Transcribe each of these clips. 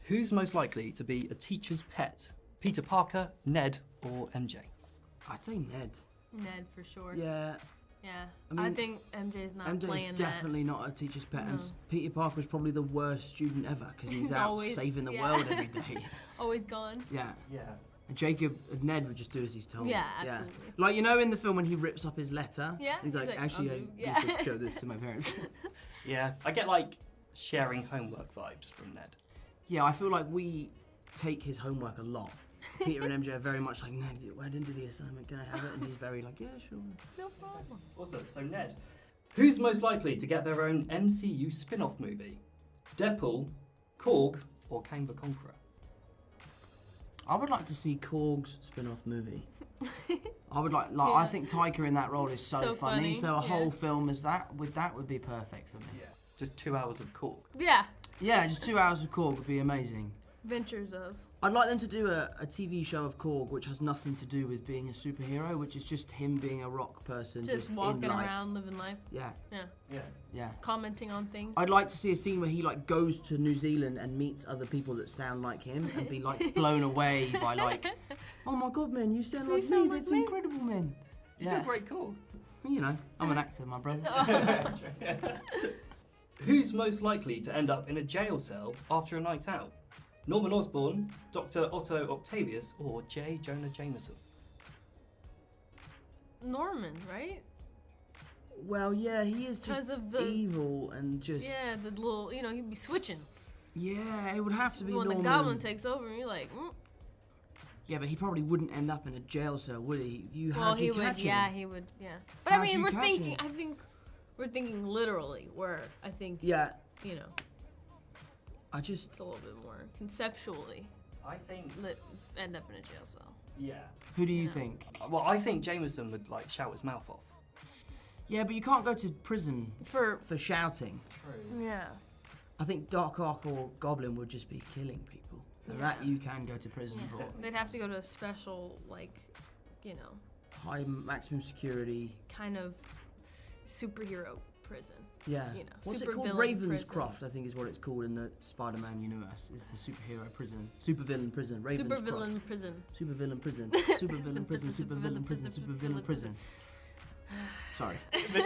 Who's most likely to be a teacher's pet? Peter Parker, Ned, or MJ? I'd say Ned. Ned for sure. Yeah. Yeah. I mean, I think MJ's not MJ's playing definitely not a teacher's pet, No. and Peter Parker is probably the worst student ever because he's He's out always- saving the yeah. world every day. that. Always gone. Yeah. Yeah. And Ned would just do as he's told. Yeah, absolutely. Like, you know in the film when he rips up his letter? Yeah, He's like, actually, I yeah. need to show this to my parents. Yeah, I get like sharing homework vibes from Ned. Yeah, I feel like we take his homework a lot. Peter and MJ are very much like, Ned, I didn't do the assignment, can I have it? And he's very like, yeah, sure. No problem. Awesome, so Ned. Who's most likely to get their own MCU spin-off movie? Deadpool, Korg, or Kang the Conqueror? I would like to see Korg's spin-off movie. I would I think Taika in that role is so funny. So a whole film as that would be perfect for me. Yeah. Just 2 hours of Korg. Yeah. Yeah, just 2 hours of Korg would be amazing. Ventures of. I'd like them to do a TV show of Korg which has nothing to do with being a superhero, which is just him being a rock person. Just in walking life. around, living life. Yeah, Yeah. Yeah. yeah. Commenting on things. I'd like to see a scene where he like goes to New Zealand and meets other people that sound like him and be like blown away by like, oh my god, man, you sound like me. That's incredible, man. You Yeah, did great Korg. you know, I'm an actor, my brother. Who's most likely to end up in a jail cell after a night out? Norman Osborn, Dr. Otto Octavius, or J. Jonah Jameson? Norman, right? Well, yeah, he is just 'Cause of the- evil and just Yeah, the little, he'd be switching. yeah, it would have to be When Norman. the goblin takes over, and you're like, Yeah, but he probably wouldn't end up in a jail cell, would he? well, How'd you he would, catch him? yeah, he would, yeah. But How'd I mean, you catch him? I think we're thinking literally, where I think, Yeah, I just it's a little bit more conceptually I think, end up in a jail cell. yeah. who do you Yeah. think? Well, I think Jameson would like shout his mouth off. Yeah, but you can't go to prison For, for shouting. True. yeah. I think Doc Ock or Goblin would just be killing people. So that you can go to prison Yeah. for. They'd have to go to a special, High maximum security. kind of superhero prison. Yeah. What's it called? supervillain Ravenscroft, I think is what it's called in the Spider-Man universe. Is the superhero prison, supervillain prison. Ravenscroft. Supervillain prison. Supervillain prison. Supervillain prison. Supervillain prison. Supervillain prison. Sorry.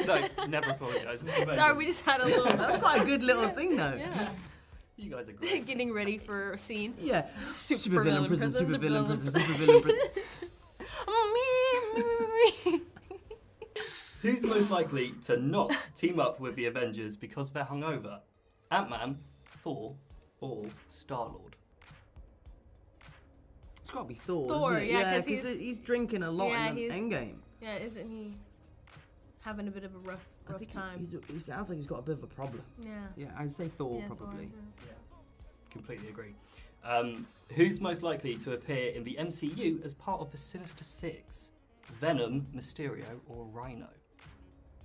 No, never apologise. It's amazing. Sorry, we just had a little. That's quite a good little thing, though. Yeah. You guys are great. Getting ready for a scene. Yeah. Supervillain prison. Supervillain prison. Supervillain prison. Oh, me. Who's most likely to not team up with the Avengers because they're hungover? Ant-Man, Thor, or Star-Lord? It's got to be Thor. Thor, isn't it? yeah, 'cause 'cause he's drinking a lot Yeah, in the he's- Endgame. Yeah, isn't he having a bit of a rough I think time? he sounds like he's got a bit of a problem. Yeah. Yeah, I'd say Thor Yeah, Thor, probably. yeah. Completely agree. Who's most likely to appear in the MCU as part of the Sinister Six? Venom, Mysterio, or Rhino?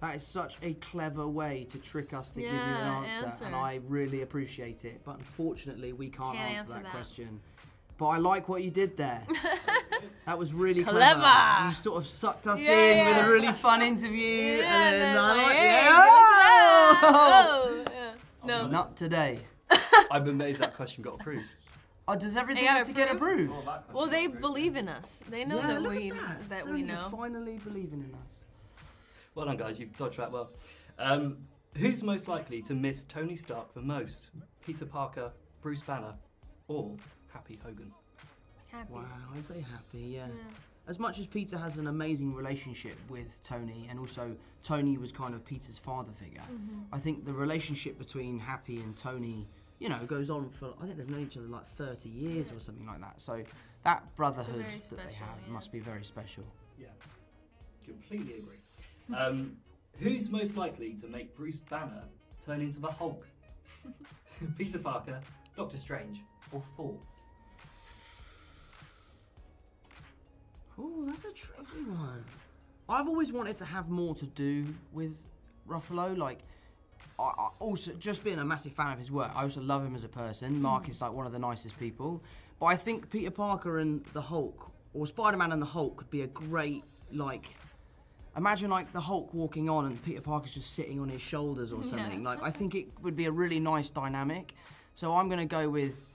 That is such a clever way to trick us to give you an Yeah, answer, and answer. I really appreciate it. But unfortunately, we can't Can't answer that that. question. But I like what you did there. That was really Clever. You sort of sucked us Yeah, in with yeah. a really fun interview, Yeah, and then like, I like, hey, yeah. oh, yeah. No. Not today. I'm amazed that question got approved. Oh, does everything They got have to get approved? approved? Well, they believe in us. They know yeah, that look we at that. that So we you're know. finally believing in us. Well done, guys. You've dodged that well. Who's most likely to miss Tony Stark the most? Peter Parker, Bruce Banner, or Happy Hogan? Happy. Wow, I'd say happy, yeah. Yeah. As much as Peter has an amazing relationship with Tony, and also Tony was kind of Peter's father figure, I think the relationship between Happy and Tony, goes on for, I think they've known each other like 30 years or something like that. So that brotherhood very that they special, have yeah. must be very special. Yeah, completely agree. Who's most likely to make Bruce Banner turn into the Hulk? Peter Parker, Doctor Strange, or Thor? Oh, that's a tricky one. I've always wanted to have more to do with Ruffalo. Like, I also, just being a massive fan of his work, I also love him as a person. Mark is like one of the nicest people. But I think Peter Parker and the Hulk, or Spider-Man and the Hulk, could be a great, imagine like the Hulk walking on and Peter Parker's just sitting on his shoulders or something. Yeah. Like, I think it would be a really nice dynamic. So I'm going to go with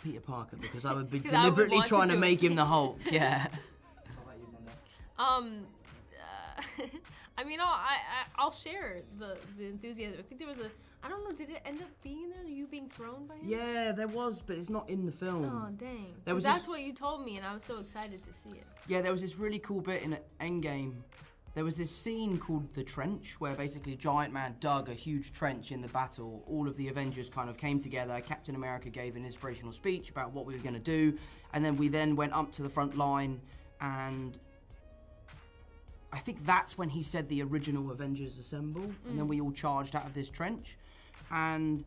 Peter Parker, because I would be 'Cause I would deliberately want to trying to do it. make him the Hulk. Yeah. How about you, Zenda? I mean, I'll share the enthusiasm. I think there was I don't know, did it end up being in there? You being thrown by him? Yeah, there was, but it's not in the film. Oh, dang. There was That's this- what you told me, and I was so excited to see it. Yeah, there was this really cool bit in Endgame. There was this scene called The Trench, where basically Giant Man dug a huge trench in the battle. All of the Avengers kind of came together. Captain America gave an inspirational speech about what we were going to do. And then we went up to the front line, and I think that's when he said the original Avengers assemble. And then we all charged out of this trench. And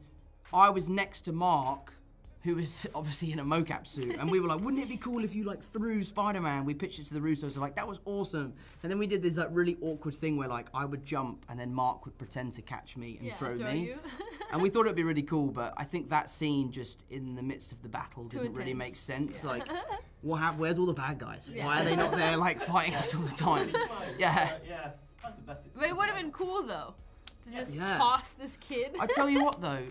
I was next to Mark, who was obviously in a mocap suit, and we were like, wouldn't it be cool if you like threw Spider-Man? We pitched it to the Russos, so like, that was awesome. And then we did this like really awkward thing where like I would jump and then Mark would pretend to catch me and throw me. You. And we thought it'd be really cool, but I think that scene just in the midst of the battle Too didn't really make intense. sense. Like, where's all the bad guys? Yeah. Why are they not there like fighting us all the time? Yeah. Yeah, that's the best. But it would have been cool, though, to just Yeah. toss this kid. I tell you what though,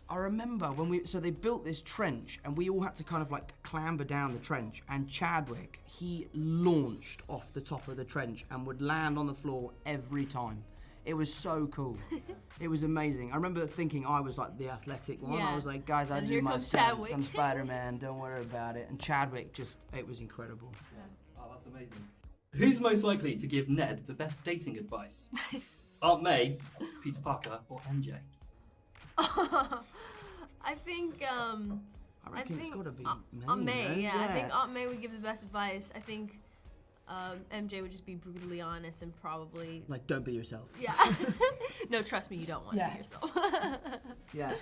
I remember when so they built this trench and we all had to kind of like clamber down the trench, and Chadwick, he launched off the top of the trench and would land on the floor every time. It was so cool. It was amazing. I remember thinking I was like the athletic one. Yeah. I was like, guys, I And do here my comes stunts. Chadwick. I'm Spider-Man, don't worry about it. And Chadwick it was incredible. Oh, that's amazing. Who's most likely to give Ned the best dating advice? Aunt May, Peter Parker, or MJ? I think I reckon it's gotta be May. Aunt May, no? yeah. I think Aunt May would give the best advice. I think MJ would just be brutally honest and probably Like, don't be yourself. yeah. No, trust me, you don't want to Yeah. be yourself. Yeah.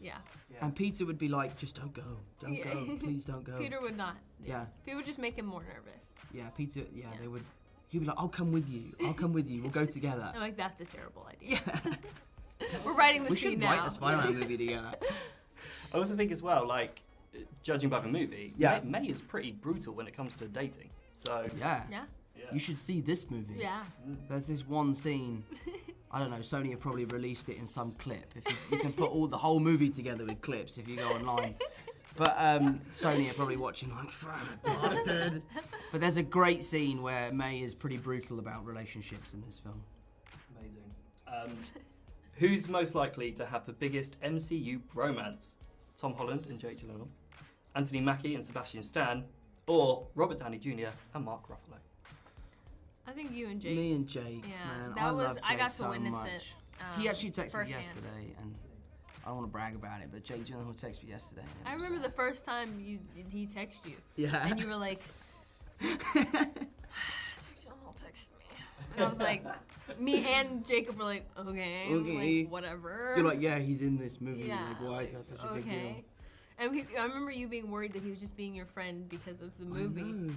Yeah. And Peter would be like, just don't go. Don't Yeah. go. Please don't go. Peter would not. Yeah. Peter would just make him more nervous. Yeah, Peter, Yeah. they would. He'd be like, I'll come with you. I'll come with you. We'll go together. I'm like, that's a terrible idea. Yeah. We're writing the We scene should now. write a Spider-Man movie together. I also think as well, like, judging by the movie, Yeah. May is pretty brutal when it comes to dating. So, Yeah. Yeah. yeah. You should see this movie. Yeah. There's this one scene. I don't know. Sony have probably released it in some clip. If you can put the whole movie together with clips if you go online. But Sony are probably watching like, bastard. But there's a great scene where May is pretty brutal about relationships in this film. Amazing. Who's most likely to have the biggest MCU bromance? Tom Holland and Jake Gyllenhaal, Anthony Mackie and Sebastian Stan, or Robert Downey Jr. and Mark Ruffalo? I think you and Jake. Me and Jake, Yeah, man. that was- love I Jake got to so witness much. it, He actually texted me firsthand. yesterday, and I don't want to brag about it, but Jake Gyllenhaal texted me yesterday. and I it was, remember the first time he texted you, Yeah. and you were like, Jake Gyllenhaal texted me, and I was like, me and Jacob were like, okay, Okay. like, whatever. You're like, yeah, he's in this movie. Yeah, Like, why is that such a big deal? okay. And I remember you being worried that he was just being your friend because of the movie.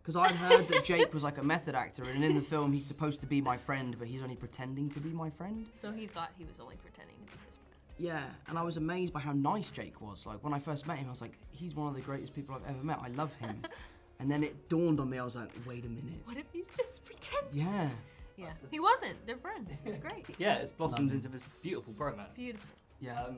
Because I'd heard that Jake was like a method actor, and in the film he's supposed to be my friend, but he's only pretending to be my friend. So he thought he was only pretending to be his friend. Yeah, and I was amazed by how nice Jake was. Like, when I first met him, I was like, he's one of the greatest people I've ever met. I love him. And then it dawned on me, I was like, wait a minute. What if he's just pretending? Yeah. Yeah, he wasn't. They're friends. It's great. Yeah, it's blossomed Love him. into this beautiful bromance. Beautiful. Yeah.